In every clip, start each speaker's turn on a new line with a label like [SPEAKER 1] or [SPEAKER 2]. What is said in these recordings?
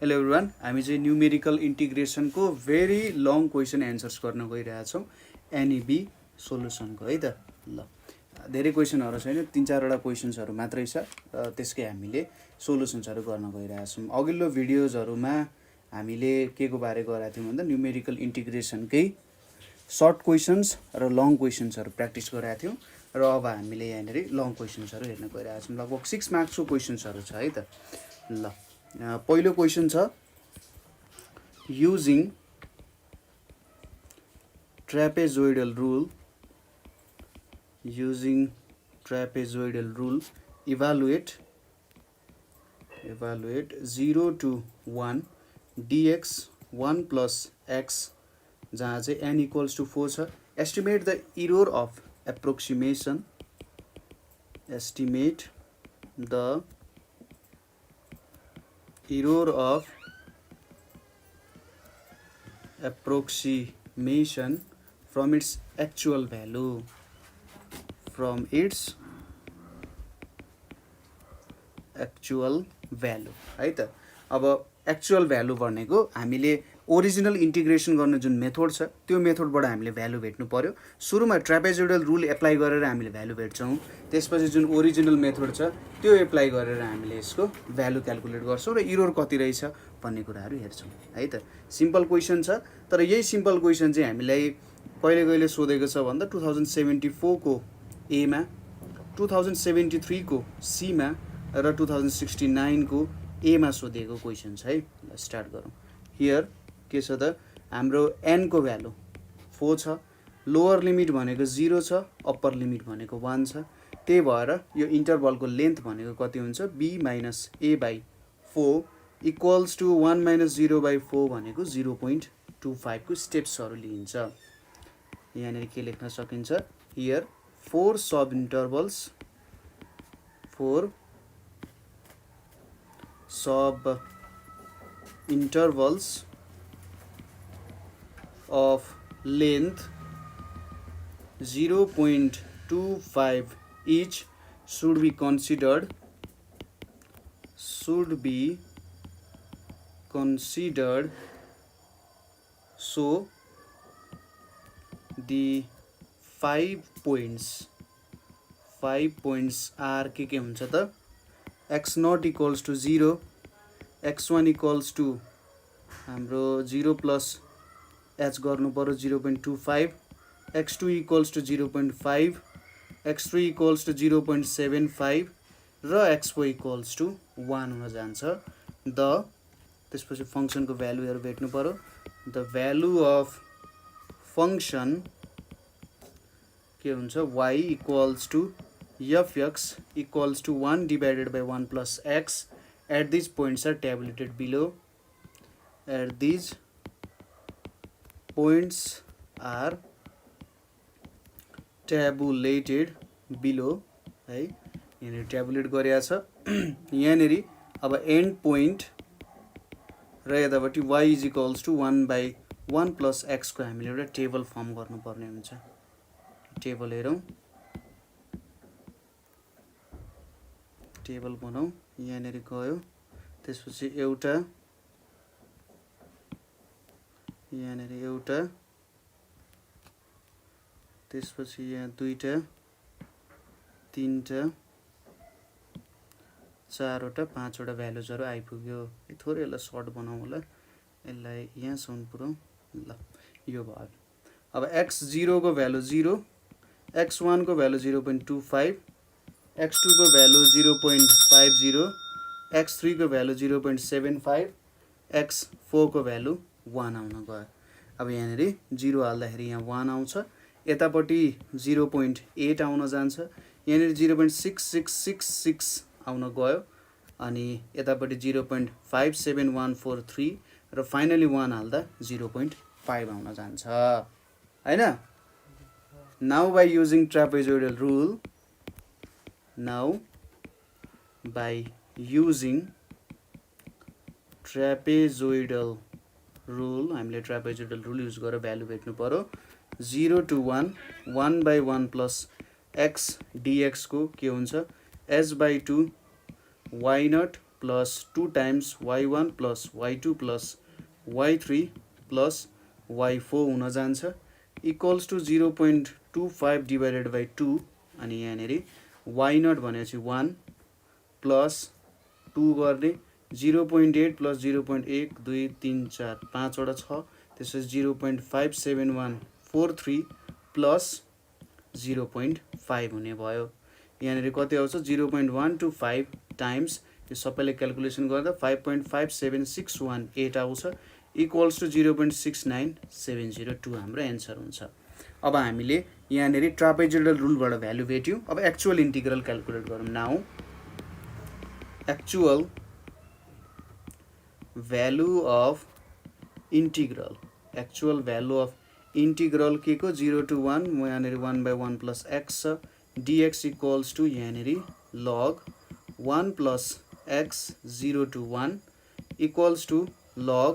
[SPEAKER 1] Hello everyone, हामी चाहिँ numerical इन्टिग्रेसनको भेरी लङ क्वेसन एन्सर्स गर्न गइरहेछौँ एनइबी सोलुसनको है त। ल धेरै क्वेसनहरू छैन, 3-4वटा क्वेसन्सहरू मात्रै छ र त्यसकै हामीले सोलुसन्सहरू गर्न गइरहेछौँ। अघिल्लो भिडियोजहरूमा हामीले के को बारे गरेका थियौँ भन्दा न्युमेरिकल इन्टिग्रेसनकै सर्ट क्वेसन्स र लङ क्वेसन्सहरू प्र्याक्टिस गरेका थियौँ र अब हामीले यहाँनिर लङ क्वेसन्सहरू हेर्न गइरहेछौँ। लगभग 6 मार्क्सको क्वेसन्सहरू छ है त। ल पहिलो क्वेसन छ, using trapezoidal rule evaluate 0 to 1 dx 1 plus x जहाँ चाहिँ n equals to 4 छ। estimate the error of approximation, estimate the error of approximation from its actual value, है त। अब एक्चुअल भ्यालु भनेको हामीले ओरिजिनल इन्टिग्रेसन गर्ने जुन मेथड छ त्यो मेथडबाट हामीले भ्यालु भेट्नु पर्यो। सुरुमा ट्रापेजोइडल रुल एप्लाई गरेर हामीले भ्यालु भेट्छौँ, त्यसपछि जुन ओरिजिनल मेथड छ त्यो एप्लाई गरेर हामीले यसको भ्यालु क्याल्कुलेट गर्छौँ र इरर कति रहेछ भन्ने कुराहरू हेर्छौँ है त। सिम्पल क्वेसन छ, तर यही सिम्पल क्वेसन चाहिँ हामीलाई कहिले कहिले सोधेको छ भन्दा 2074 को एमा, 2073 को सीमा र 2069 को एमा सोधेको क्वेसन छ है। ल स्टार्ट गरौँ। हियर के छ त, हाम्रो n को भ्यालु 4 छ, लोअर लिमिट भनेको 0 छ, अप्पर लिमिट भनेको 1 छ। त्यही भएर यो इन्टरभलको लेन्थ भनेको कति हुन्छ, b minus a by 4 equals to 1 minus 0 by 4 भनेको 0.25 को स्टेप्सहरू लिइन्छ। यहाँनिर के लेख्न सकिन्छ, here 4 sub intervals of length 0.25 each should be considered so the 5 points are के हुन्छ त, x0 equals to 0, x1 equals to हाम्रो 0 plus h गर्नु पर्यो 0.25, x2 equals to 0.5, x3 equals to 0.75 र x4 equals to 1 हुन जान्छ। त्यसपछि फङ्सनको भ्यालुहरू भेट्नु पर्यो। द भ्यालु अफ फङ्सन के हुन्छ, y equals to fx equals to 1 divided by 1 plus x at these points are tabulated below. है। यहाँनिर ट्याबुलेट गरेको छ। यहाँनिर अब एन्ड पोइन्ट र यतापट्टि y is equals to 1 by 1 plus x को हामीले एउटा टेबल फर्म गर्नुपर्ने हुन्छ। टेबल हेरौँ, टेबल बनाऊ। यहाँनिर गयो, त्यसपछि एउटा, यहाँनिर एउटा, त्यसपछि यहाँ दुईटा, तीनटा, चारवटा, पाँचवटा भ्यालुजहरू आइपुग्यो। थोरै यसलाई सर्ट बनाऊ होला, यसलाई यहाँसम्म पुऱ्याउँ। ल यो भयो। अब x0 को भ्यालु 0, x1 को भ्यालु 0.25, x2 को भ्यालु 0.50, x3 को भ्यालु 0.75, x4 को भ्यालु 1 आउन गयो। अब यहाँनिर 0 हाल्दाखेरि यहाँ 1 आउँछ, यतापट्टि 0.8 आउन जान्छ, यहाँनिर 0.6666 आउन गयो, अनि यतापट्टि 0.57143 र फाइनली 1 हाल्दा 0.5 आउन जान्छ हैन। Now by using trapezoidal rule हामीले ट्रापेजोइडल रुल युज गरेर भ्यालु भेट्नु पर्यो। 0 to 1 1 by 1 plus x dx को के हुन्छ, h by 2 y0 plus 2 times y1 plus y2 plus y3 plus y4 हुन जान्छ इक्वल्स टु 0.25 डिभाइडेड बाई 2 अनि यहाँनिर y0 भनेपछि 1 प्लस 2 गर्ने 0.8 प्लस 0.1 2 3 4 5 वटा छ त्यसपछि 0.57143 प्लस 0.5 हुने भयो यहाँनिर कति आउँछ 0.125 टाइम्स यो सबैले क्याल्कुलेसन गर्दा 5.57618 आउँछ इक्वल्स टु 0.69702 हाम्रो एन्सर हुन्छ अब हामीले यहाँनिर ट्रापेजोइडल रुलबाट भ्यालु भेट्यौं अब एक्चुअल इन्टिग्रल क्याल्कुलेट गरौँ now actual value of integral के को 0 to 1 म यहाँनिर 1/1 प्लस x छ dx इक्वल्स टु यहाँनिर log 1 plus x 0 to 1 equals to log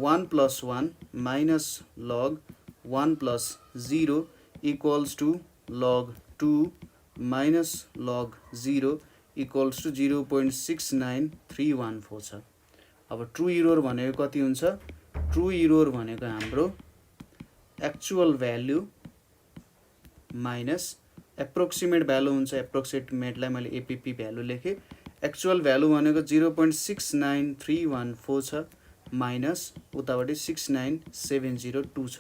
[SPEAKER 1] 1 प्लस 1 minus log 1 plus 0 equals to log 2 minus log 0 equals to 0.69314 छ अब ट्रु इरोर भनेको कति हुन्छ ट्रु इरोर भनेको हाम्रो actual value minus approximate value हुन्छ एप्रोक्सिमेटलाई मैले एपीपी भ्यालु लेखेँ एक्चुअल भ्यालु भनेको 0.69314 छ माइनस उताबाट 69702 छ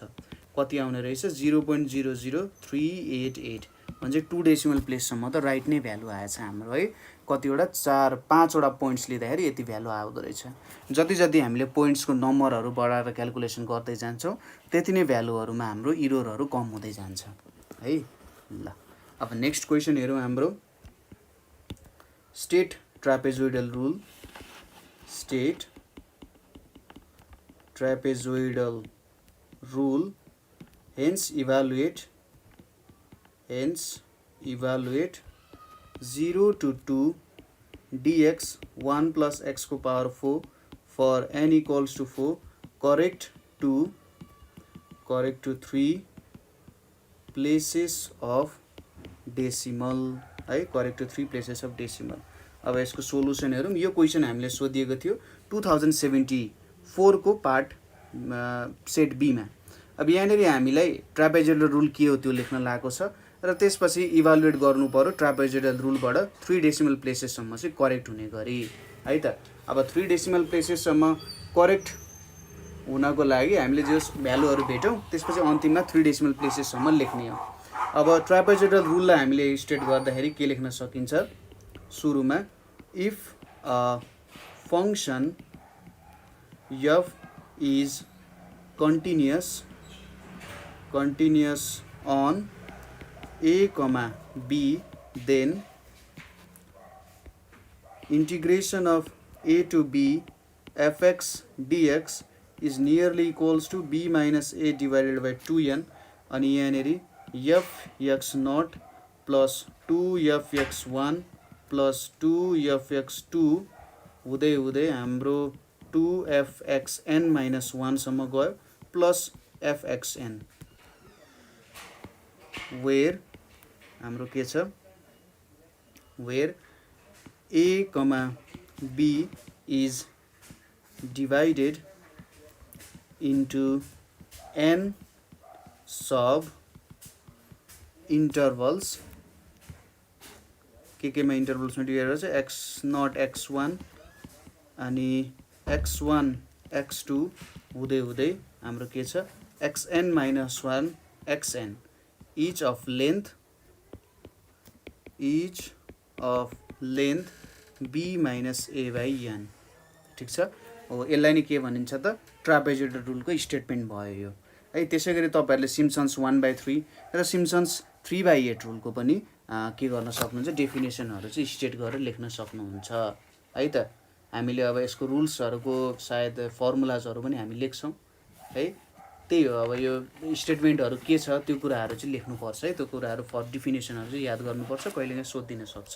[SPEAKER 1] कति आउने रहेछ 0.00388 भन्छ 2 डेसिमल प्लेससम्म त राइट नै भ्यालु आएछ हाम्रो है कतिवटा 4-5 वटा पोइन्ट्स लिँदाखेरि यति भ्यालु आउँदो रहेछ जति जति हामीले पोइन्ट्सको नम्बरहरू बढाएर क्याल्कुलेसन गर्दै जान्छौँ त्यति नै भ्यालुहरूमा हाम्रो इरोरहरू कम हुँदै जान्छ है ल अब नेक्स्ट क्वेसन हेरौँ हाम्रो state trapezoidal rule hence evaluate 0 to 2 dx 1 plus x को power 4 for n equals to 4 correct to 3 places of decimal है correct to 3 places of decimal अब यसको सोलुसन हेरौँ यो क्वेसन हामीले सोधिएको थियो 2074 को पार्ट सेट बी मा अब यहाँनिर हामीलाई ट्रापेजोइडल रुल के हो त्यो लेख्न लागेको छ र त्यसपछि इभ्यालुएट गर्नु पर्यो ट्रापेजोइडल रुलबाट 3 डेसिमल प्लेसेससम्म चाहिँ करेक्ट हुने गरी है त अब 3 डेसिमल प्लेसेससम्म करेक्ट हुनको लागि हामीले जस भ्यालुहरू भेटौँ त्यसपछि अन्तिममा 3 डेसिमल प्लेसेससम्म लेख्ने हो अब ट्रापेजोइडल रुललाई हामीले स्टेट गर्दाखेरि के लेख्न सकिन्छ सुरुमा if a function f is continuous on a comma b then integration of a to b fx dx is nearly equals to b minus a divided by 2n अनि यहाँनेरि fx0 plus 2fx1 plus 2fx2 हुँदै हुँदै हाम्रो 2fxn minus 1 सम्म गयो plus fxn where हाम्रो के छ where a comma b is divided into n sub intervals के मा इन्टरभल्स मा डिभाइड गर्छ x0 x1 अनि x1 x2 हुँदै हुँदै हाम्रो के छ xn minus 1 xn each of length b minus a by n ठीक छ हो यसलाई नि के भनिन्छ त ट्रापेजोइडल रुलको स्टेटमेन्ट भयो यो है त्यसैगरी तपाईहरुले सिम्पसन्स 1/3 र सिम्पसन्स 3/8 रुलको पनि के गर्न सक्नुहुन्छ डेफिनेसनहरु चाहिँ स्टेट गरेर लेख्न सक्नुहुन्छ है त हामीले अब यसको रुल्सहरुको सायद फर्मुलाजहरु पनि हामी लेख्छौं है त्यही हो अब यो स्टेटमेन्टहरु के छ त्यो कुराहरु चाहिँ लेख्नु पर्छ है त्यो कुराहरु फर डेफिनेसनहरु चाहिँ याद गर्नुपर्छ कहिलेकाहीँ सोधिन सक्छ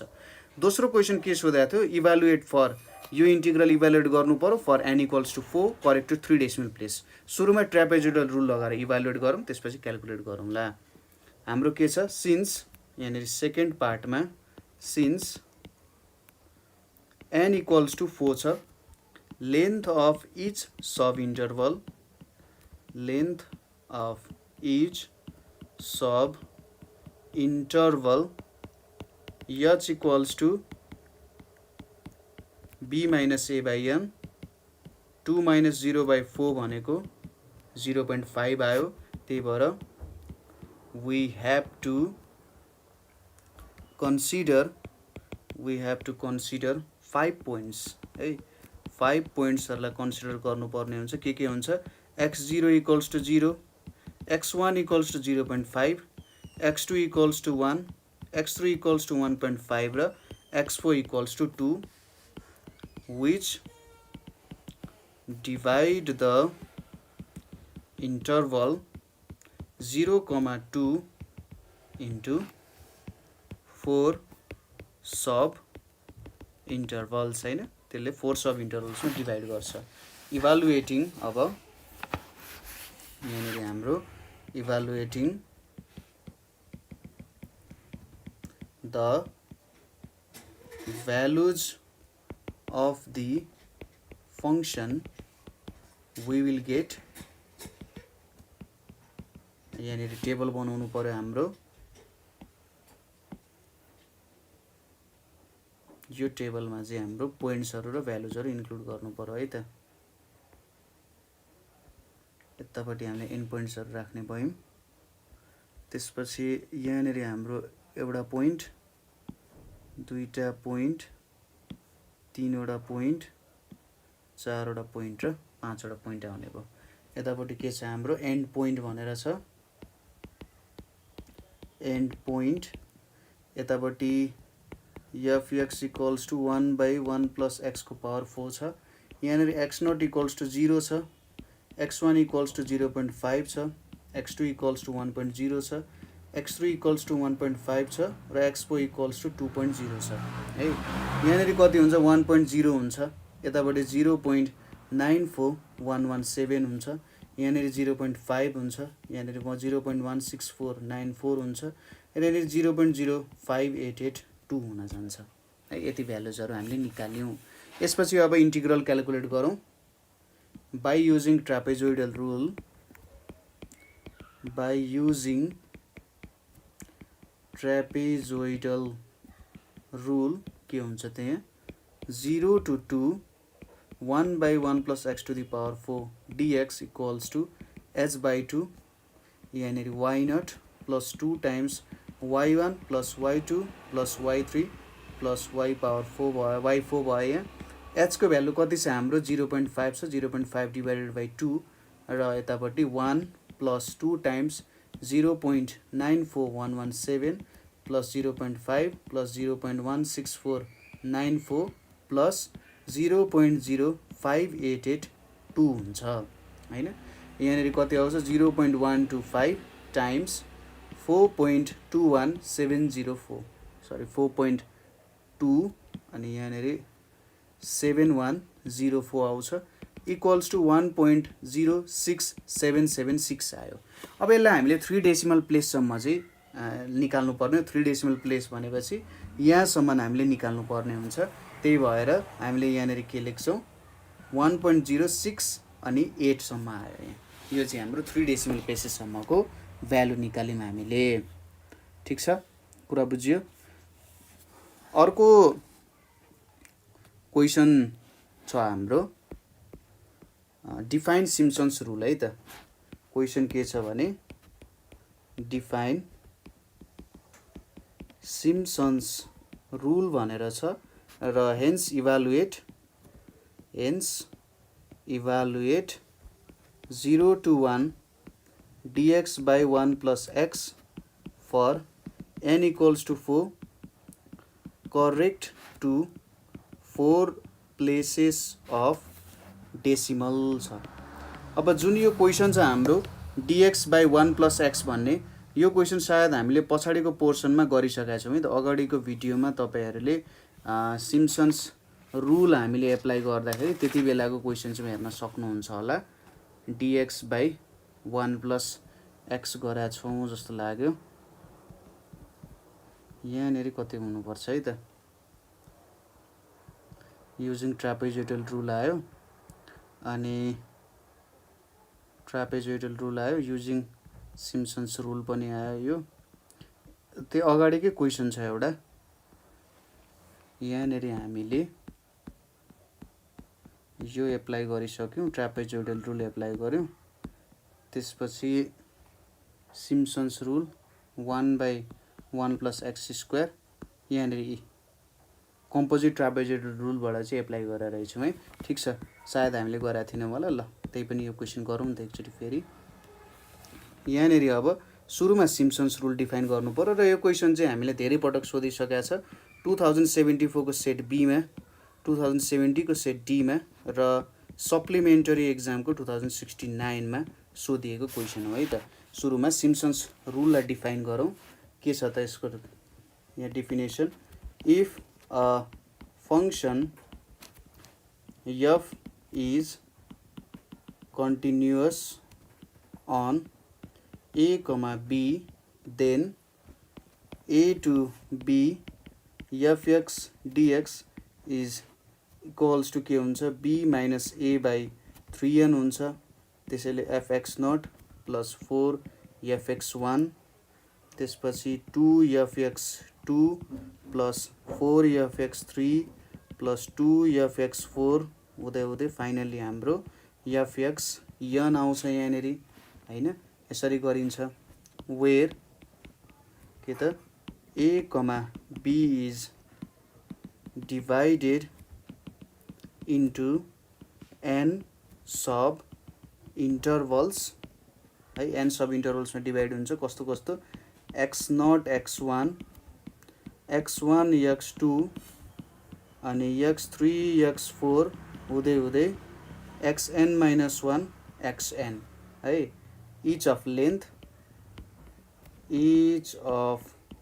[SPEAKER 1] दोस्रो क्वेशन के सोधेको थियो इभ्यालुएट फर यो इन्टिग्रल इभ्यालुएट गर्नु पर्यो for n equals to 4 correct to 3 decimal place सुरुमा ट्रापेजोइडल रुल लगाएर इभ्यालुएट गरौँ त्यसपछि क्याल्कुलेट गरौँला हाम्रो के छ सिन्स यहाँनेरि सेकेन्ड पार्टमा सिन्स n इक्वल्स टु 4 छ, length of each subinterval, length of each subinterval h equals to b minus a by n, 2 minus 0 by 4 भनेको 0.5 आयो। त्यही भएर we have to consider 5 points है, 5 पोइन्ट्सहरूलाई consider गर्नुपर्ने हुन्छ। के हुन्छ, x0 equals to 0, x1 equals to 0.5, x2 equals to 1, x3 equals to 1.5 र x4 equals to 2, which divide the interval 0,2 into 4 subintervals हैन, त्यसले 4 सब इन्टरभल्समा डिभाइड गर्छ। इभालुएटिङ, अब यहाँनिर हाम्रो evaluating the values of the function we will get, यहाँनिर table बनाउनु पर्यो हाम्रो। यो टेबलमा चाहिँ हाम्रो पोइन्ट्सहरु र भ्यालुजहरु इन्क्लुड गर्नु पर्यो है त। यतापट्टि हामीले एन्ड पोइन्ट्सहरु राख्ने भयौं। त्यसपछि यहाँनिर हाम्रो एउटा पोइन्ट, दुईटा पोइन्ट, तीनवटा पोइन्ट, चारवटा पोइन्ट र पाँचवटा पोइन्ट आउने भयो। यतापट्टि के छ हाम्रो एन्ड पोइन्ट भनेर छ, एन्ड पोइन्ट। यतापट्टि fx equals to 1/1 plus x को पावर 4 छ। यहाँनिर x0 इक्वल्स टु 0 छ, x1 इक्वल्स टु 0.5 छ, x2 इक्वल्स टु 1.0 छ, x3 इक्वल्स टु 1.5 छ र x4 इक्वल्स टु 2.0 छ है। यहाँनिर कति हुन्छ, 1.0 हुन्छ। यतापट्टि 0.94117 हुन्छ, यहाँनिर 0.5 हुन्छ, यहाँनिर 0.1649 हुन्छ, यहाँनिर 0.05882 हुन जान्छ है। यति भ्यालुजहरु हामीले निकाल्यौं। यसपछि अब इन्टिग्रल क्याल्कुलेट गरौँ। By using trapezoidal rule, by using trapezoidal rule के हुन्छ त्यहाँ 0 to 2 1/1 plus x to the power 4 dx equals to h by 2, यहाँनिर y0 plus 2 times y1 plus y2 plus y3 plus y power 4 भयो, y4 भयो। यहाँ h को value कति छ हाम्रो 0.5 छ, 0.5 डिभाइडेड बाइ 2 र यतापट्टि 1 plus 2 times 0.94117 plus 0.5 plus 0.16494 plus 0.05882 हुन्छ हैन। यहाँनिर कति आउँछ 0.125 times 4.21704, सरी 4.2 अनि यहाँनिर 7104 आउँछ, इक्वल्स टु 1.06776 आयो। अब यसलाई हामीले 3 डेसिमल प्लेससम्म चाहिँ निकाल्नु पर्ने। 3 डेसिमल प्लेस भनेपछि यहाँसम्म हामीले निकाल्नु पर्ने हुन्छ। त्यही भएर हामीले यहाँनिर के लेख्छौं 1.06 अनि 8 सम्म आयो यहाँ। यो चाहिँ हाम्रो 3 डेसिमल प्लेसेससम्मको भ्यालु निकाल्यौं हामीले। ठीक छ, कुरा बुझियो। अर्को क्वेशन छ हाम्रो डिफाइन सिम्पसन्स रुल है त। क्वेशन के छ भने डिफाइन सिम्पसन्स रुल भनेर छ र hence evaluate 0 to 1 dx by 1 plus x for n equals to 4 correct to 4 places of decimal छ। अब जुन यो क्वेशन छ हाम्रो dx by 1 plus x भन्ने, यो क्वेशन सायद हामीले पछाडीको पोर्सनमा गरिसकेका छौं है त। अगाडिको भिडियोमा तपाईहरुले सिम्पसन्स रुल हामीले एप्लाई गर्दाखेरि त्यति बेलाको क्वेशन चाहिँ हेर्न सक्नुहुन्छ होला। dx by 1 plus x गरा छौं जस्तो लाग्यो। यहाँनेरि कति हुनु पर्छ है त, युजिङ ट्रापेजोइडल रुल आयो अनि ट्रापेजोइडल रुल आयो युजिङ सिम्पसन्स रुल पनि आयो। यो त्यो अगाडिकै क्वेसन छ एउटा, यहाँनेरि हामीले यो एप्लाई गरिसक्यौँ, ट्रापेजोइडल रुल एप्लाई गर्यौँ। त्यसपछि सिम्पसन्स रुल 1/1 + x², यहाँनेरि कम्पोजिट ट्रापेजोइडल रुलबाट चाहिँ एप्लाई गरेर रहेछौँ है। ठिक छ, सायद हामीले गरेका थिएनौँ होला। ल त्यही पनि यो क्वेसन गरौँ त एकचोटि फेरि। यहाँनेरि अब सुरुमा सिम्पसन्स रुल डिफाइन गर्नु पर्यो र यो क्वेसन चाहिँ हामीले धेरै पटक सोधिसकेका छ। 2074 को सेट बीमा, 2070 को सेट डीमा र सप्लिमेन्टरी एक्जामको 2069 मा सोधिएको क्वेसन हो है त। सुरुमा सिम्पसन्स रुललाई डिफाइन गरौँ। के छ त यसको यहाँ definition, if a function f is continuous on a, b, then a to b fx dx is equals to के हुन्छ b minus a by 3n हुन्छ। त्यसैले fx0 plus 4 fx1, त्यसपछि 2 fx2 plus 4 fx3 plus 2 fx4 हुँदै हुँदै finally हाम्रो fx n आउँछ यहाँनेरि हैन। यसरी गरिन्छ वेयर के त a, b is divided into n सब इन्टरभल्स है। n सब इन्टरभल्समा डिभाइड हुन्छ। कस्तो कस्तो x0 x1 x1 x2 अनि x3 x4 हुँदै हुँदै xn - 1 xn है। each of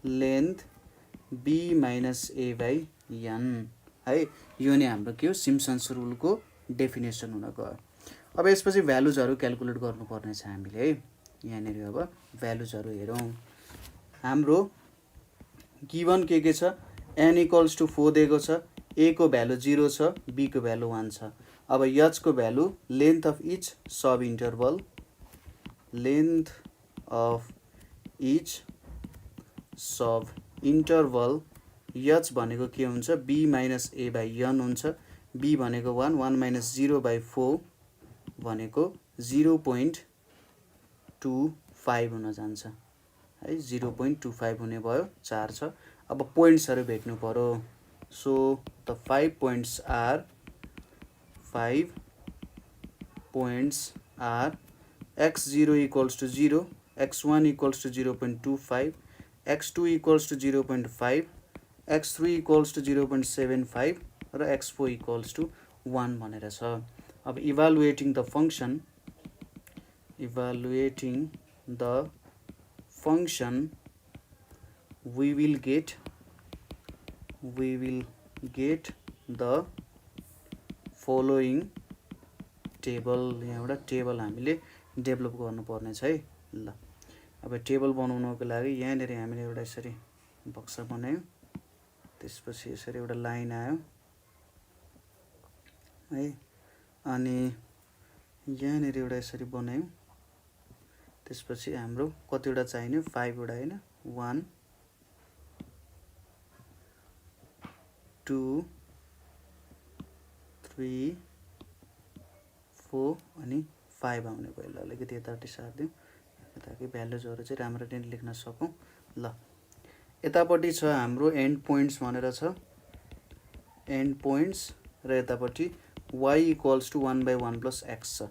[SPEAKER 1] length b minus a by n है। यो नै हाम्रो के हो सिम्पसन्स रुलको डेफिनेसन हुन गयो। अब यसपछि भ्यालुजहरू क्याल्कुलेट गर्नुपर्ने छ हामीले है। यहाँनेरि अब भ्यालुजहरू हेरौँ। हाम्रो गिभन के छ, n = 4 दिएको छ, a को भ्यालु 0 छ, b को भ्यालु 1 छ। अब h को value length of each subinterval, length of each subinterval h भनेको के हुन्छ b minus a by n हुन्छ। b भनेको 1, 1 minus 0/4 भनेको 0.25 हुन जान्छ है। 0.25 हुने भयो, 4 छ। अब पोइन्ट्सहरू भेट्नु पर्यो। So the 5 points are x0 = 0, x1 = 0.25, x2 = 0.5, x3 = 0.75 र x4 = 1 भनेर छ। अब evaluating the function we will get the following table. यहाँ एउटा टेबल हामीले डेभलप गर्नुपर्ने छ है। ल अब टेबल बनाउनको लागि यहाँनेरि हामीले एउटा यसरी बक्सा बनायौँ। त्यसपछि यसरी एउटा लाइन आयो है। अनि यहाँनेरि एउटा यसरी बनायौँ। त्यसपछि हाम्रो कतिवटा चाहिने 5 वटा हैन, 1 2 3 4 अनि 5 आउने भयो। ल अलिकति यतापट्टि सार्दिउँ ताकि भ्यालुजहरू चाहिँ राम्ररी लेख्न सकौँ। ल यतापट्टि छ हाम्रो एन्ड पोइन्ट्स भनेर छ, एन्ड पोइन्ट्स र यतापट्टि y = 1/1 + x छ।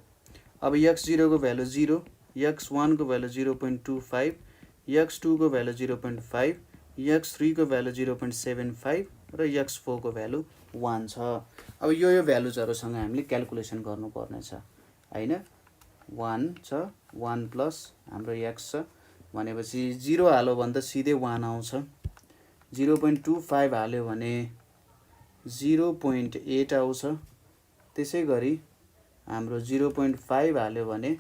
[SPEAKER 1] अब x0 को भ्यालु 0, x1 को भ्यालु 0.25, x2 को भ्यालु 0.5, x3 को भ्यालु 0.75 र x4 को भ्यालु 1 छ। अब यो भ्यालुजहरूसँग हामीले क्याल्कुलेसन गर्नुपर्ने छ हैन। 1 छ, 1 प्लस हाम्रो x छ भनेपछि 0 हाल्यो भने त सिधै 1 आउँछ। 0.25 हाल्यो भने 0.8 आउँछ। त्यसै गरी हाम्रो 0.5 हाल्यो भने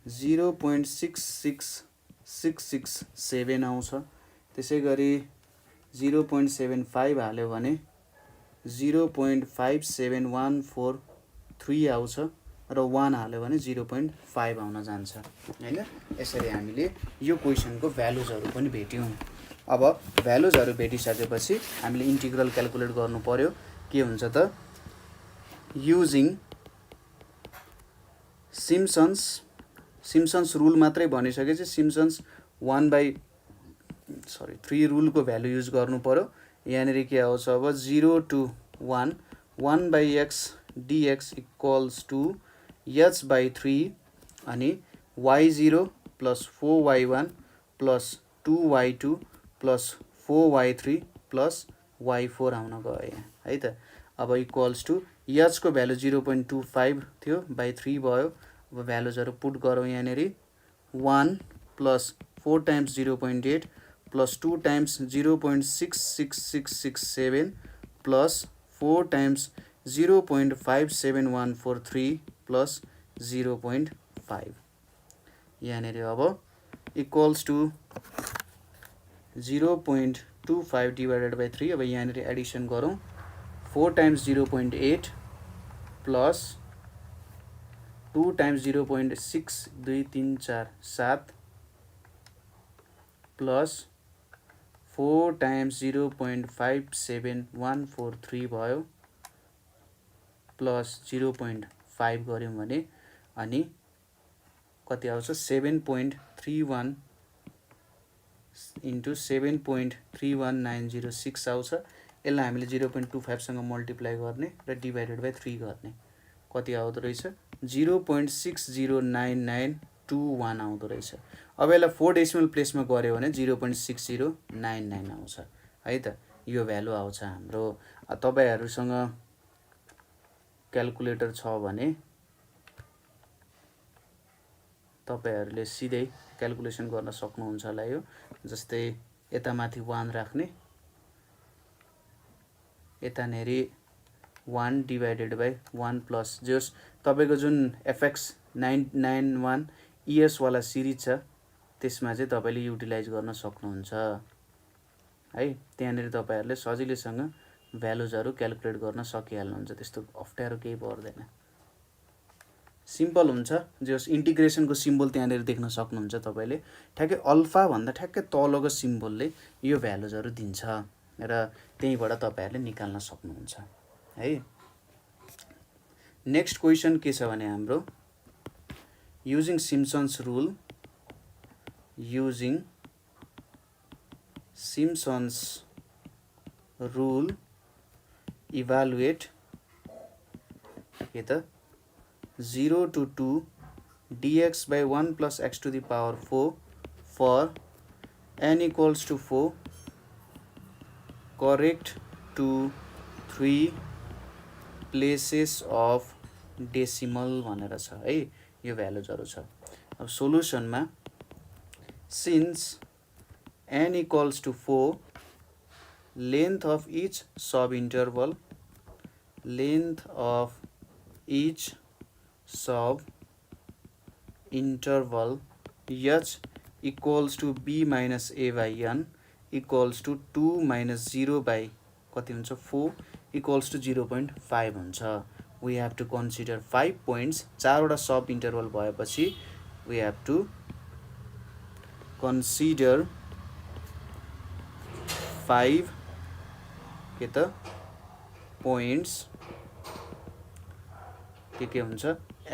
[SPEAKER 1] 0.66667 आउँछ। त्यसै गरी 0.75 हाल्यो भने 0.5714 आउँछ र 1 हाल्यो भने 0.5 आउन जान्छ हैन। यसरी हामीले यो क्वेसनको भ्यालुजहरू पनि भेट्यौं। अब भ्यालुजहरू भेटिसकेपछि हामीले इन्टिग्रल क्याल्कुलेट गर्नु पर्यो। के हुन्छ त, युजिङ सिम्पसन्स रुल मात्रै भनिसकेपछि सिम्पसन्स 3 रुलको भ्यालु युज गर्नु पर्यो। यहाँनिर के आउँछ अब 0 to 1 1/x dx equals to h/3 अनि y0 plus 4y1 plus 2y2 plus 4y3 plus y4 आउन गयो यहाँ है त। अब इक्वल्स टु h को भ्यालु 0.25 थियो बाई 3 भयो। अब भ्यालुजहरू पुट गरौँ यहाँनिर 1 plus 4 times 0.8 plus 2 times 0.66667 plus 4 times 0.57143 plus 0.5 यहाँनिर अब इक्वल्स टु 0.25 डिवाइडेड बाई 3। अब यहाँनिर एडिसन गरौँ 4 times 0.8 plus 2 times 0.62347 plus 4 times 0.57143 भयो प्लस 0.5 गऱ्यौँ भने अनि कति आउँछ 7.31 इन्टु 7.31906 आउँछ। यसलाई हामीले 0.25 सँग मल्टिप्लाई गर्ने र डिभाइडेड बाई 3 गर्ने कति आउँदो रहेछ 0.609921 आउँदो रहेछ। अब यसलाई 4 डेसिमल प्लेसमा गऱ्यो भने 0.6099 आउँछ है त। यो भ्यालु आउँछ हाम्रो। तपाईहरुसँग क्याल्कुलेटर छ भने तपाईहरुले सिधै क्याल्कुलेसन गर्न सक्नुहुन्छ होला। यो जस्तै यता माथि 1 राख्ने, यता नेरी 1 डिवाइडेड बाई 1 प्लस जस तपाईको जुन fx 991 ES वाला सिरिज छ त्यसमा चाहिँ तपाईले युटिलाइज गर्न सक्नुहुन्छ है। त्यहाँनेर तपाईहरुले सजिलैसँग भ्यालुजहरु क्याल्कुलेट गर्न सकिहाल्नुहुन्छ। त्यस्तो अप्ठ्यारो केही पर्दैन, सिम्पल हुन्छ। जस इन्टिग्रेसनको सिम्बल त्यहाँनेर देख्न सक्नुहुन्छ तपाईले। ठ्याक्कै अल्फा भन्दा ठ्याक्कै तलको सिम्बलले यो भ्यालुजहरु दिन्छ र त्यहीबाट तपाईहरुले निकाल्न सक्नुहुन्छ है। नेक्स्ट क्वेशन के छ भने हाम्रो युजिङ सिम्पसन्स रुल इभ्यालुएट के त 0 to 2 dx by 1 plus x to the power 4 for n equals to 4 correct to 3 places of decimal भनेर छ है। यो भ्यालुजहरु छ। अब सोलुसनमा since n equals to 4 length of each sub interval h equals to b minus a by n equals to 2 minus 0 by कति हुन्छ 4 equals to 0.5 हुन्छ। we have to consider 5 points। 4 वटा सब इन्टरभल भएपछि we have to consider 5 के त points के हुन्छ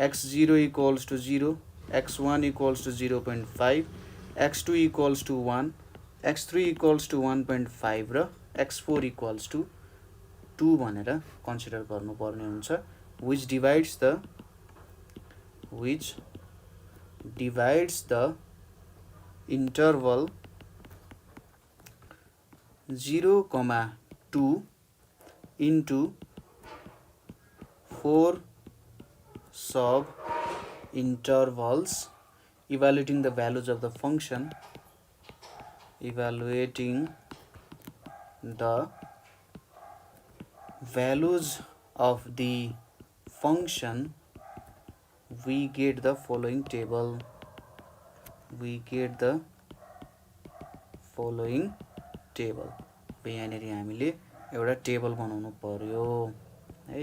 [SPEAKER 1] x0 equals to 0, x1 equals to 0.5, x2 equals to 1, x3 equals to 1.5 र x4 equals to 2 भनेर कन्सिडर गर्नुपर्ने हुन्छ। which divides the interval 0,2 into 4 sub intervals evaluating the values of the function we get the following table। यहाँनेरि हामीले एउटा table बनाउनु पर्यो है।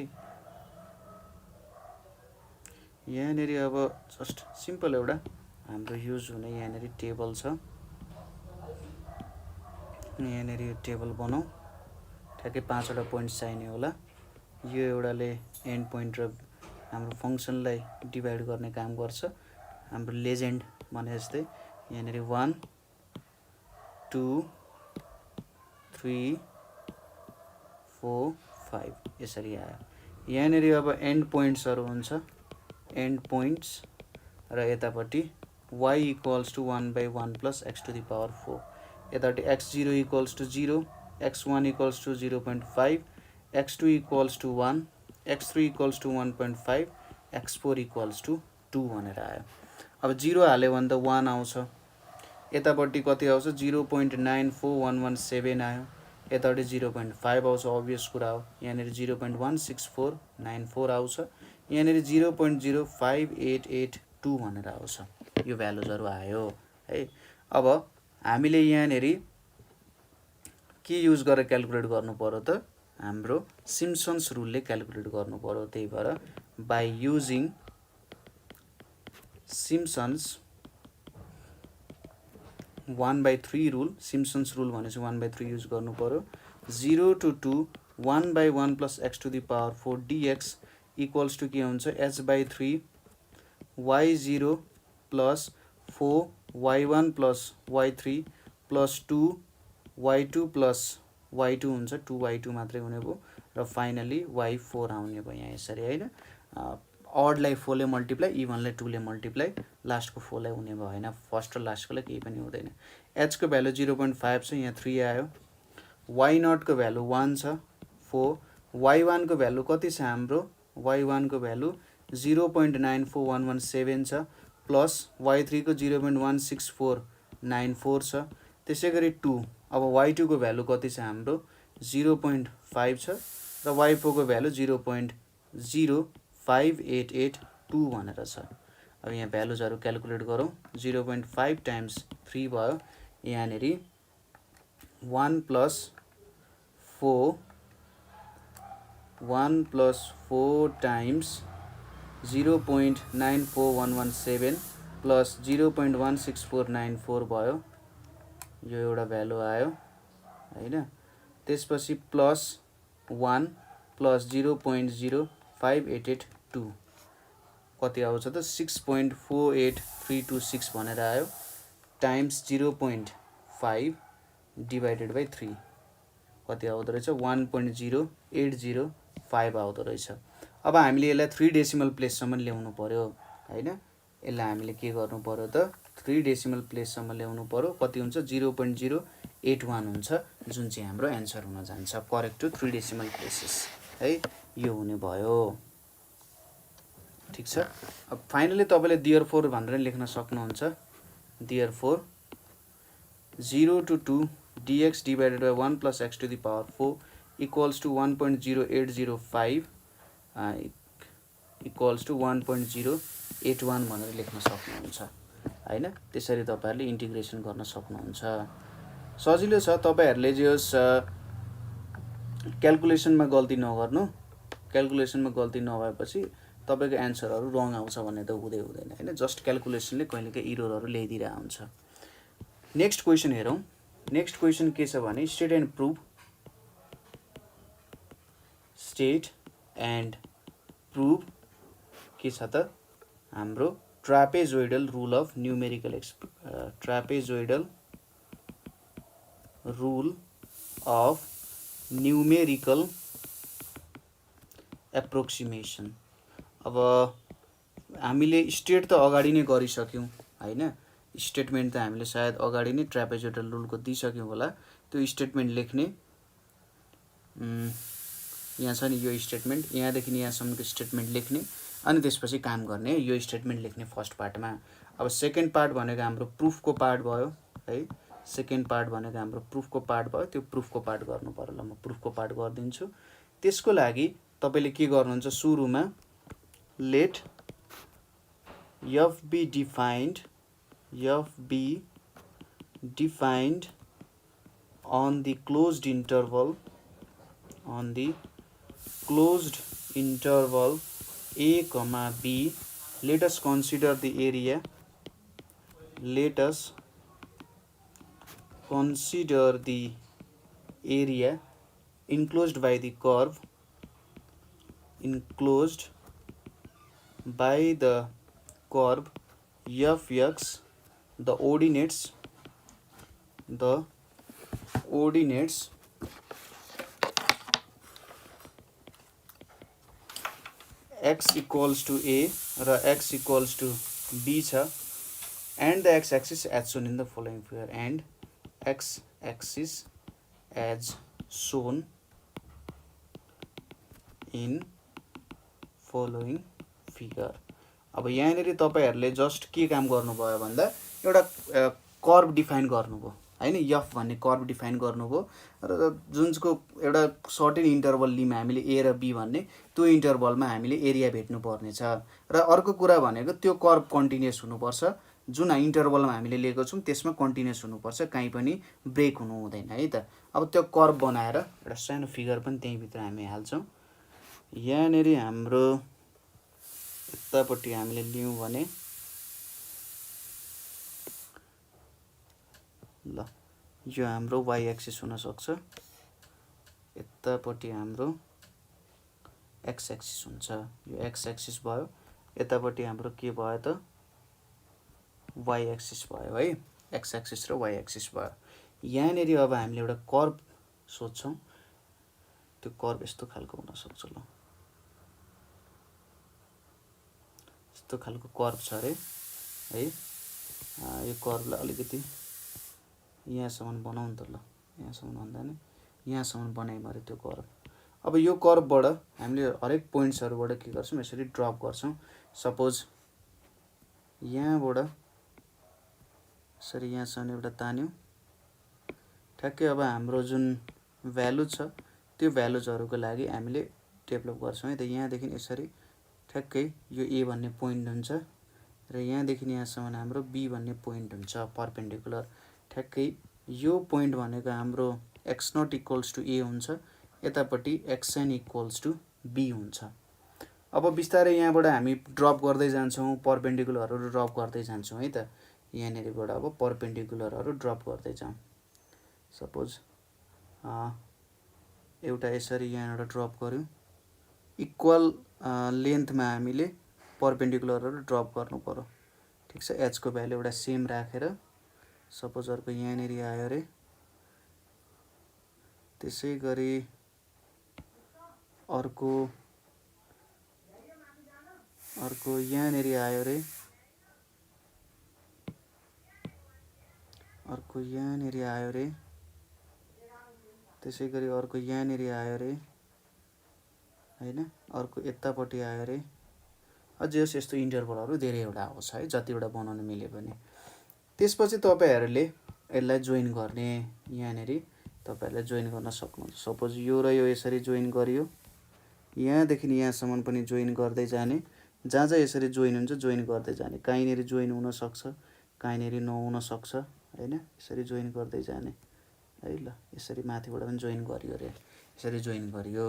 [SPEAKER 1] यहाँनिर अब जस्ट सिम्पल एउटा हाम्रो युज हुने यहाँनिर टेबल छ। यहाँनिर यो टेबल बनाऊ, ठ्याक्कै 5 वटा पोइन्ट्स चाहिने होला। यो एउटाले एन्ड पोइन्ट र हाम्रो फङ्सनलाई डिभाइड गर्ने काम गर्छ। हाम्रो लेजेन्ड भने जस्तै यहाँनिर 1 2 3 4 5 यसरी आयो। यहाँनिर अब एन्ड पोइन्ट्सहरू हुन्छ, एन्ड पोइन्ट्स र यतापट्टि y equals to 1/1 plus x to the power 4, यतापट्टि x0 equals to 0, x1 equals to 0.5, x2 equals to 1, x3 equals to 1.5, x4 equals to 2 भनेर आयो। अब 0 हाल्यो भने त 1 आउँछ, यतापट्टि कति आउँछ 0.94117 आयो, यतापट्टि 0.5 आउँछ, अभियस कुरा हो। यहाँनिर 0.16494 आउँछ, यहाँनिर 0.05882 भनेर आउँछ। यो भ्यालुजहरू आयो है। अब हामीले यहाँनिर के युज गरेर क्याल्कुलेट गर्नु पर्यो त, हाम्रो सिम्पसन्स रुलले क्याल्कुलेट गर्नु पर्यो। त्यही भएर by using Simpson's 1/3 rule, Simpson's rule भनेपछि 1/3 युज गर्नु पर्यो। 0 to 2 1/1 plus x to the power 4 dx equals to के हुन्छ h/3 y0 plus 4 y1 plus y3 plus 2 y2 plus y2 हुन्छ, 2y2 मात्रै हुने भयो र फाइनली y4 आउने भयो यहाँ यसरी होइन। अडलाई 4 ले मल्टिप्लाई, इभनलाई 2 ले मल्टिप्लाई, लास्टको 4 लाई हुने भयो होइन, फर्स्ट र लास्टकोलाई केही पनि हुँदैन। h को भ्यालु 0.5 छ, यहाँ 3 आयो। y0 को भ्यालु 1 छ 4, y1 को भ्यालु कति छ हाम्रो, y1 को भ्यालु 0.94117 छ, प्लस y3 को 0.16494 छ, त्यसै गरी 2। अब y2 को भ्यालु कति छ हाम्रो 0.5 छ र y4 को भ्यालु 0.05882 भनेर छ। अब यहाँ भ्यालुजहरू क्याल्कुलेट गरौँ। 0.5 टाइम्स 3 भयो, यहाँनिर 1 प्लस 4 टाइम्स 0.94117 प्लस 0.16494 भयो, यो एउटा भ्यालु आयो होइन। त्यसपछि प्लस 1 प्लस 0.05882 कति आउँछ त 6.48326 भनेर आयो, टाइम्स 0.5 डिभाइडेड बाई 3 कति आउँदो रहेछ 1.0805 आउँदो रहेछ। अब हामीले यसलाई 3 डेसिमल प्लेससम्म ल्याउनु पर्यो होइन। यसलाई हामीले के गर्नु पर्यो त 3 डेसिमल प्लेससम्म ल्याउनु पर्यो। कति हुन्छ 0.081 हुन्छ, जुन चाहिँ हाम्रो एन्सर हुन जान्छ करेक्ट टु 3 डेसिमल प्लेसेस है। यो हुने भयो, ठिक छ। अब फाइनली तपाईँले देयरफोर भनेर लेख्न सक्नुहुन्छ। Therefore 0 to 2 dx divided by 1 plus x to the power 4 equals to 1.0805 equals to 1.081 भनेर लेख्न सक्नुहुन्छ होइन। त्यसरी तपाईँहरूले इन्टिग्रेसन गर्न सक्नुहुन्छ, सजिलो छ। तपाईँहरूले जे होस् क्याल्कुलेसनमा गल्ती नगर्नु, क्याल्कुलेसनमा गल्ती नभएपछि तपाईँको एन्सरहरू रङ आउँछ भन्ने त हुँदैन होइन। जस्ट क्याल्कुलेसनले कहिलेकाहीँ इररहरू ल्याइदिरहेको हुन्छ। नेक्स्ट क्वेसन हेरौँ। नेक्स्ट क्वेसन के छ भने state and prove, state and prove के छ त हाम्रो trapezoidal rule of numerical trapezoidal rule of numerical approximation. अब हामीले स्टेट त अगाडि नै गरिसक्यौँ होइन, स्टेटमेन्ट त हामीले सायद अगाडि नै ट्रापेजोइडल रुलको दिइसक्यौँ होला। त्यो स्टेटमेन्ट लेख्ने, यहाँ छ नि यो स्टेटमेन्ट, यहाँदेखि यहाँसम्मको स्टेटमेन्ट लेख्ने, अनि त्यसपछि काम गर्ने। यो स्टेटमेन्ट लेख्ने फर्स्ट पार्टमा। अब सेकेन्ड पार्ट भनेको हाम्रो प्रुफको पार्ट भयो है। सेकेन्ड पार्ट भनेको हाम्रो प्रुफको पार्ट भयो, त्यो प्रुफको पार्ट गर्नु पर्यो। ल म प्रुफको पार्ट गरिदिन्छु। त्यसको लागि तपाईँले के गर्नुहुन्छ, सुरुमा late f be defined on the closed interval on the closed interval a comma b. Let us consider the area. Let us consider the area enclosed by the curve, enclosed by the curve fx. The ordinates x equals to a र x equals to b छ, and the x axis as shown in the following figure, and x axis as shown in following figure. अब यहाँनिर तपाईहरुले just के काम गर्नुभयो भन्दा एउटा कर्भ डिफाइन गर्नुभयो हैन, f भन्ने कर्भ डिफाइन गर्नुभयो र जुनको एउटा सर्टेन इन्टरभल लिम हामीले a र b भन्ने त्यो इन्टरभलमा हामीले एरिया भेट्नु पर्ने छ। र अर्को कुरा भनेको त्यो कर्भ कन्टिन्युअस हुनुपर्छ, जुन इन्टरभलमा हामीले लिएको छौं त्यसमा कन्टिन्युअस हुनुपर्छ, कहीँ पनि ब्रेक हुनु हुँदैन है त। अब त्यो कर्भ बनाएर एउटा सानो फिगर पनि त्यही भित्र हामी हाल्छौं। यहाँनिर हाम्रो यतापट्टि हामीले लियौं भने ल यो हाम्रो y एक्सिस हुन सक्छ, यतापट्टि हाम्रो x एक्सिस हुन्छ, यो x एक्सिस भयो, यतापट्टि हाम्रो के भयो त y एक्सिस भयो है, x एक्सिस र y एक्सिस भयो। यहाँनिर अब हामीले एउटा कर्भ सोध्छौं, त्यो कर्भ यस्तो खालको हुन सक्छ। ल यस्तो खालको कर्भ छ रे है, यो कर्भलाई अलिकति यहाँसम्म बनाउँ त। ल यहाँसम्म भन्दा नि यहाँसम्म बनाइम अरे त्यो कर्भ। अब यो कर्भबाट हामीले हरेक पोइन्ट्सहरुबाट के गर्छौं, यसरी ड्रप गर्छौं। सपोज यहाँबाट यसरी यहाँसम्म एउटा तान्यौं ठ्याक्कै। अब हाम्रो जुन भ्यालु छ त्यो भ्यालुजहरुको लागि हामीले डेभलप गर्छौं है त। यहाँदेखि यसरी ठ्याक्कै यो a भन्ने पोइन्ट हुन्छ र यहाँदेखि यहाँसम्म हाम्रो b भन्ने पोइन्ट हुन्छ परपेन्डिकुलर। ठ्याक्कै यो पोइन्ट भनेको हाम्रो x0 इक्वल्स टु a हुन्छ, यतापट्टि xn इक्वल्स टु b हुन्छ। अब बिस्तारै यहाँबाट हामी ड्रप गर्दै जान्छौं, परपेन्डिकुलरहरु ड्रप गर्दै जान्छौं है त। यहाँनिरबाट अब परपेन्डिकुलरहरु ड्रप गर्दै जाउँ। सपोज एउटा यसरी यहाँबाट ड्रप गर्यौं, इक्वल लेन्थमा हामीले परपेन्डिकुलरहरु ड्रप गर्नु पर्यो। ठीक छ, h को भ्यालु एउटा सेम राखेर सपोज अर्को यहाँनिर आयो रे, त्यसै गरी अर्को यहाँनिर आयो रे, अर्को यहाँनिर आयो रे, त्यसै गरी अर्को यहाँनिर आयो रे हैन, अर्को यतापट्टि आयो रे। अझै यस्तो इन्टरभलहरु धेरैवटा आउँछ है, जतिवटा बनाउन मिल्यो भने। त्यसपछि तपाईहरुले यसलाई जोइन गर्ने, यहाँनिर तपाईहरुले जोइन गर्न सक्नुहुन्छ। सपोज यो र यो यसरी जोइन गरियो, यहाँदेखि यहाँसम्म पनि जोइन गर्दै जाने, जहाँ जहाँ यसरी जोइन हुन्छ जोइन गर्दै जाने। कहीँनिर जोइन हुन सक्छ, कहीँनिर नहुन सक्छ हैन, यसरी जोइन गर्दै जाने है। ल यसरी माथिबाट पनि जोइन गरियो रे, यसरी जोइन गरियो।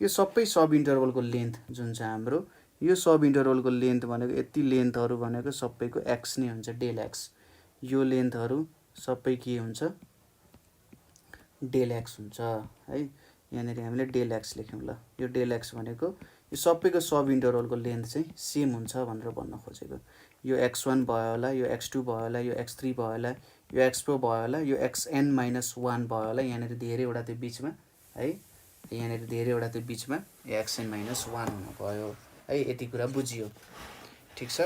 [SPEAKER 1] यो सबै सब इन्टरभलको लेन्थ जुन छ हाम्रो, यो सब इन्टरभलको लेन्थ भनेको यति लेन्थहरु भनेको सबैको x नै हुन्छ, डेल x। यो लेन्थहरु सबै के हुन्छ, डेल x हुन्छ है। यहाँनिर हामीले डेल x लेख्यौं। ल यो डेल x भनेको यो सबैको सब इन्टरभलको लेन्थ चाहिँ सेम हुन्छ भनेर भन्न खोजेको। यो x1 भयो होला, यो x2 भयो होला, यो x3 भयो होला, यो x4 भयो होला, यो xn - 1 भयो होला। यहाँनिर धेरैवटा त्यो बीचमा है, यहाँनिर धेरैवटा त्यो बीचमा xn - 1 हुन गयो है। यति कुरा बुझियो। ठीक छ।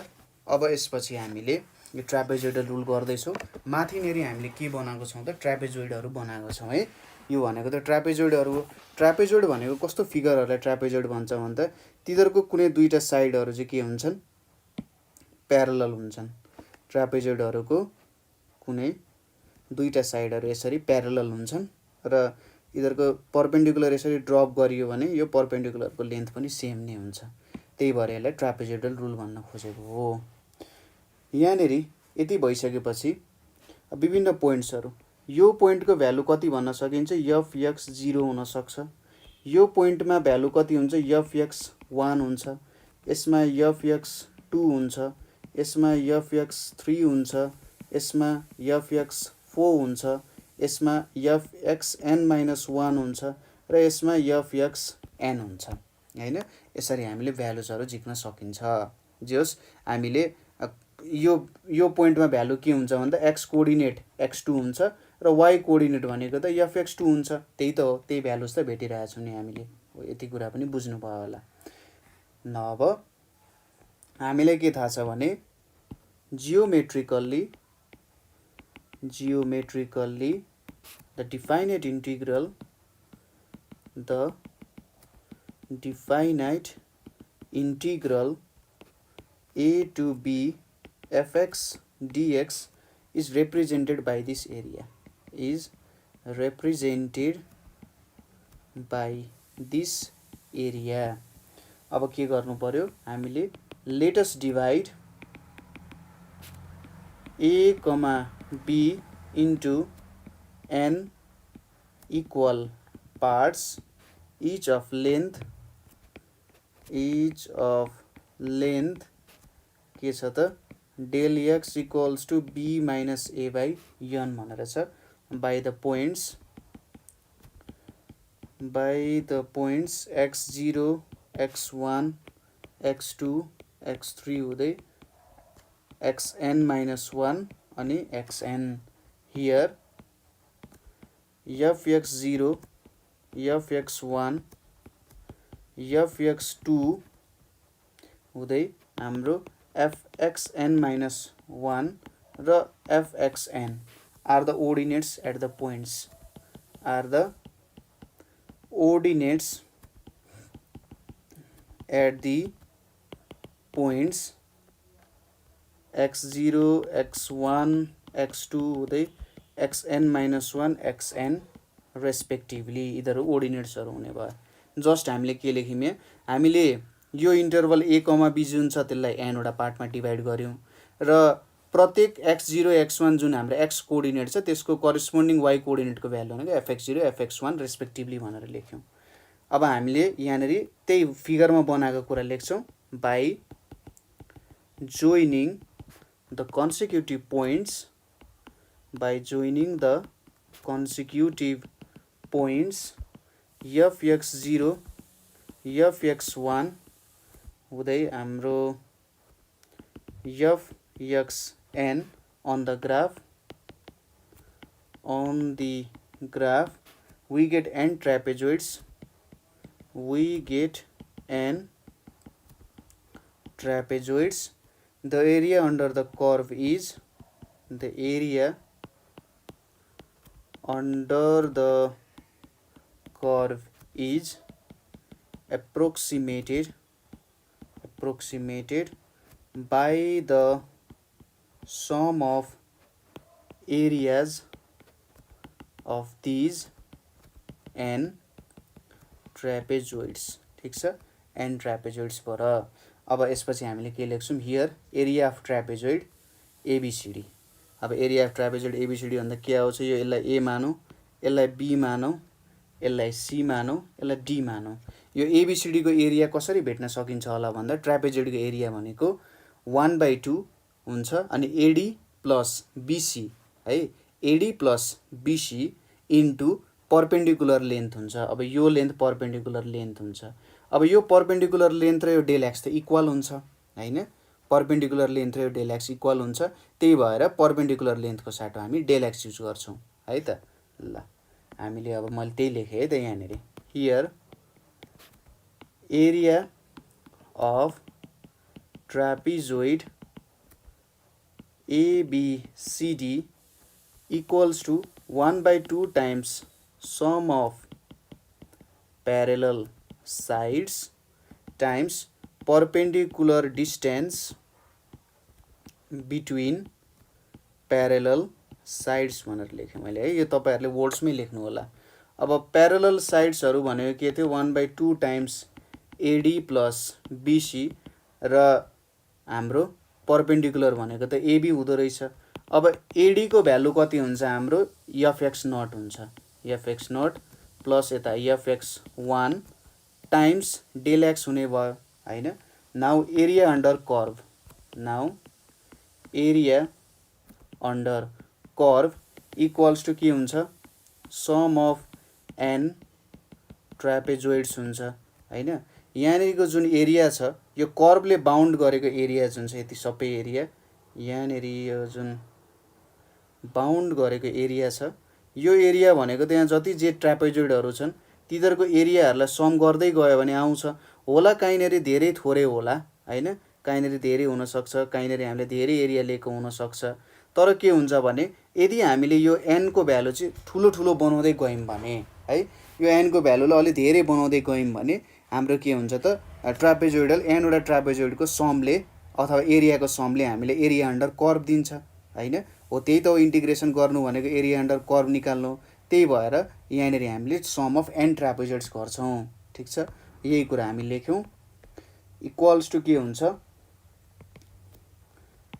[SPEAKER 1] अब यसपछि हामीले यो ट्रापेजोइडल रुल गर्दै छौं। माथिनेरि हामीले के बनाएको छौं त, ट्रापेजोइडहरु बनाएको छौं है। यो भनेको त ट्रापेजोइड भनेको कस्तो फिगरहरुलाई ट्रापेजोइड भन्छ भन्दा तिनीहरुको कुनै दुईटा साइडहरु चाहिँ के हुन्छन्, प्यारलल हुन्छन्। ट्रापेजोइडहरुको कुनै दुईटा साइडहरु यसरी प्यारलल हुन्छन् र यिनीहरुको परपेन्डिकुलर यसरी ड्रप गरियो भने यो परपेन्डिकुलरको लेन्थ पनि सेम नै हुन्छ। त्यही भएर यसलाई ट्रापेजोइडल रुल भन्न खोजेको हो। यहाँनिर यति भइसकेपछि विभिन्न पोइन्ट्सहरु, यो पोइन्टको भ्यालु कति भन्न सकिन्छ, f x 0 हुन सक्छ, यो पोइन्टमा भ्यालु कति हुन्छ fx1 हुन्छ, यसमा fx2 हुन्छ, यसमा fx3 हुन्छ, यसमा fx4 हुन्छ, यसमा fxn-1 हुन्छ र यसमा fxn हुन्छ हैन। यसरी हामीले भ्यालुजहरु झिक्न सकिन्छ। जे होस् हामीले यो पोइन्टमा भ्यालु के हुन्छ भन्दा x कोअर्डिनेट x2 हुन्छ र y कोअर्डिनेट भनेको त fx2 हुन्छ। त्यही त हो, त्यही भ्यालुज त भेटिरहेको छौं नि हामीले। यति कुरा पनि बुझ्नु भयो होला। न अब हामीलाई के थाहा छ भने जियोमेट्रिकल्ली the definite integral a to b fx dx is represented by this area, अब के गर्नु पर्यो हामीले, let us divide a, b into n equal parts, each of length के छ त del x equals to b minus a by n भनेर छ, by the points x0 x1 x2 x3 हुँदै xn-1 अनि xn। here fx0 fx1 fx2 हुँदै हाम्रो fxn-1 र fxn are the ordinates at the points x0 x1 x2 हुँदै xn-1 xn respectively यिनीहरू ओर्डिनेट्सहरू हुने भयो। जस्ट हामीले के लेख्यौं, हामीले यो इन्टरभल a, b जुन छ त्यसलाई n वटा पार्टमा डिभाइड गर्यौं र प्रत्येक x0 x1 जुन हाम्रो x कोअर्डिनेट छ त्यसको करेस्पोन्डिङ y कोअर्डिनेटको भ्यालु भनेको fx0 fx1 रेस्पेक्टिभली भनेर लेख्यौं। अब हामीले यहाँनेरि त्यही फिगरमा बनाएको कुरा लेख्छौं, by joining the consecutive points fx0 fx1 हुँदै हाम्रो fxn on the graph we get n trapezoids, the area under the curve is approximated by the sum of areas of these n trapezoids। ठीक छ, n trapezoids पर। अब यसपछि हामीले के लेख्छौं, here area of trapezoid ABCD। अब area of trapezoid ABCD भन्दा के आउँछ, यो यसलाई a मानौ, यसलाई b मानौ, यसलाई c मानौ, यसलाई d मानौ। यो ABCD को एरिया कसरी भेट्न सकिन्छ होला भन्दा ट्रापेजोइड को एरिया भनेको 1/2 हुन्छ अनि AD plus BC है, AD plus BC into perpendicular length हुन्छ। अब यो लेन्थ परपेन्डिकुलर लेन्थ हुन्छ। अब यो परपेन्डिकुलर लेन्थ र यो डेल एक्स त इक्वल हुन्छ हैन, परपेन्डिकुलर लेन्थ र यो डेल एक्स इक्वल हुन्छ। त्यही भएर परपेन्डिकुलर लेन्थको साटो हामी डेल एक्स युज गर्छौं है त। ल हामीले अब मैले त्यही लेखे है त यहाँनेरि, here area of trapezoid ABCD equals to 1/2 times sum of parallel sides times perpendicular distance between parallel sides भनेर लेखेँ मैले है। यो तपाईहरुले वर्ड्समै लेख्नु होला। अब parallel sides हरु भनेको के थियो, 1/2 times AD plus BC र हाम्रो परपेन्डिकुलर भनेको त AB हुँदो रहेछ। अब AD को भ्यालु कति हुन्छ, हाम्रो fx0 हुन्छ, fx0 प्लस यता fx1 टाइम्स डेल एक्स हुने भयो हैन। Now area under curve, now area under curve equals to के हुन्छ, सम अफ एन ट्रापेजोइड्स हुन्छ हैन। यहाँनिरको जुन एरिया छ यो कर्भले बाउन्ड गरेको एरिया जुन छ यति सबै एरिया, यहाँनिर यो जुन बाउन्ड गरेको एरिया छ यो एरिया भनेको त्यहाँ जति जे ट्रापेजोइडहरू छन् तिनीहरूको एरियाहरूलाई सम गर्दै गयो भने आउँछ होला। कहीँनिर धेरै थोरै होला हैन, कहीँनिर धेरै हुनसक्छ, कहीँनिर हामीले धेरै एरिया लिएको हुनसक्छ। तर के हुन्छ भने यदि हामीले यो n को भ्यालु चाहिँ ठुलो ठुलो बनाउँदै गयौँ भने है, यो n को भ्यालुलाई अलि धेरै बनाउँदै गयौँ भने हाम्रो के हुन्छ त ट्रापेजोइडल n वटा ट्रापेजोइडको समले अथवा एरियाको समले हामीले एरिया अन्डर कर्भ दिन्छ हैन। हो त्यही त हो इन्टिग्रेसन गर्नु भनेको, एरिया अन्डर कर्भ निकाल्नु। त्यही भएर यहाँनिर हामीले सम अफ n ट्रापेजोइड्स गर्छौँ। ठिक छ, यही कुरा हामी लेख्यौँ। इक्वल्स टु के हुन्छ,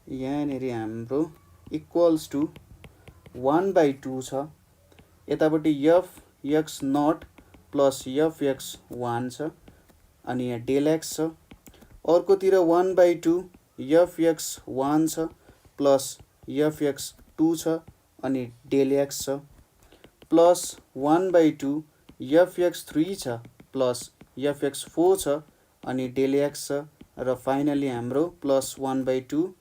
[SPEAKER 1] यहाँनिर हाम्रो इक्वल्स टु 1/2 छ, यतापट्टि fx0 प्लस fx1 छ अनि यहाँ डेल एक्स छ, अर्कोतिर 1/2 fx1 छ प्लस fx2 छ अनि डेल एक्स छ, प्लस 1/2 fx3 छ प्लस fx4 छ अनि डेल एक्स छ, र फाइनली हाम्रो प्लस 1/2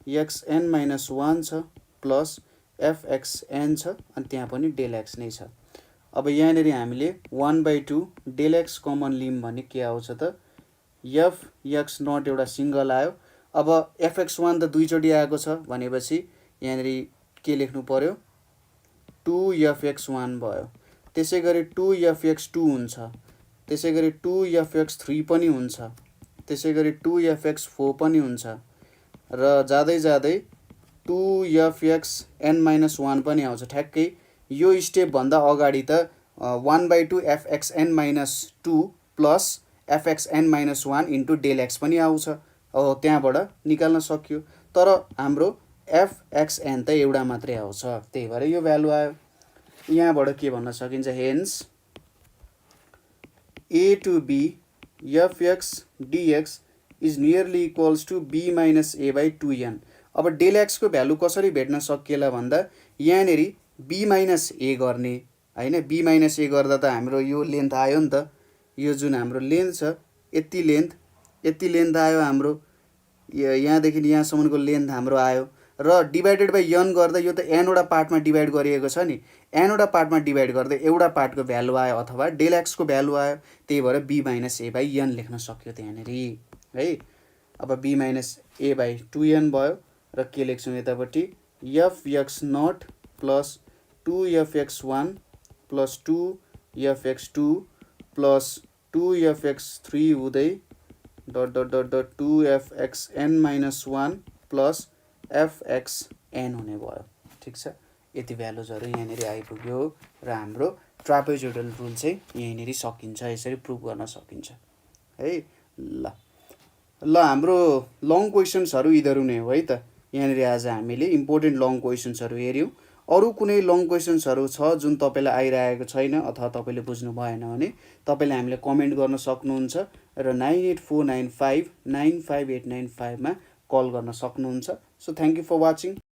[SPEAKER 1] fxn-1 छ प्लस fxn छ अनि त्यहाँ पनि डेल एक्स नै छ। अब यहाँनिर हामीले 1/2 डेल एक्स कमन लिम भने के आउँछ त, fx0 एउटा सिङ्गल आयो। अब fx1 त दुईचोटि आएको छ भनेपछि यहाँनिर के लेख्नु पर्यो, 2fx1 भयो। त्यसै गरी 2fx2 हुन्छ, त्यसै गरी 2fx3 पनि हुन्छ, त्यसै गरी 2fx4 पनि हुन्छ, र जाँदै जाँदै 2fxn-1 पनि आउँछ। ठ्याक्कै यो स्टेपभन्दा अगाडि त 1/2 fxn-2 plus fxn-1 into del x पनि आउँछ, हो त्यहाँबाट निकाल्न सक्यो। तर हाम्रो fxn त एउटा मात्रै आउँछ, त्यही भएर यो भ्यालु आयो। यहाँबाट के भन्न सकिन्छ, hence a to b fx dx is nearly equals to b minus a/2n। अब डेल एक्सको भ्यालु कसरी भेट्न सकिएला भन्दा यहाँनिर b माइनस a गर्ने हैन। b माइनस a गर्दा त हाम्रो यो लेन्थ आयो नि त, यो जुन हाम्रो लेन्थ छ यति लेन्थ आयो हाम्रो, यहाँदेखि यहाँसम्मको लेन्थ हाम्रो आयो, र डिभाइडेड बाई n गर्दा यो त n वटा पार्टमा डिभाइड गरिएको छ नि, n वटा पार्टमा डिभाइड गर्दा एउटा पार्टको भ्यालु आयो अथवा डेल एक्सको भ्यालु आयो। त्यही भएर b माइनस a/n लेख्न सक्यो त्यहाँनिर है। अब b माइनस a/2n भयो, र के लेख्छौँ यतापट्टि fx0 plus 2fx1 plus 2fx2 plus 2fx3 हुँदै dot dot dot dot 2fxn-1 plus fxn हुने भयो। ठिक छ, यति भ्यालुजहरू यहाँनिर आइपुग्यो र हाम्रो ट्रापेजोइडल रुल चाहिँ यहीँनिर सकिन्छ, यसरी प्रुभ गर्न सकिन्छ है। ल हाम्रो लङ क्वेसन्सहरू यिनीहरू नै हो है त। यहाँनिर आज हामीले इम्पोर्टेन्ट लङ क्वेसन्सहरू हेऱ्यौँ। अरू कुनै लङ क्वेसन्सहरू छ जुन तपाईँलाई आइरहेको छैन अथवा तपाईँले बुझ्नु भएन भने तपाईँले हामीलाई कमेन्ट गर्न सक्नुहुन्छ र 9849595895 मा कल गर्न सक्नुहुन्छ। So thank you for watching.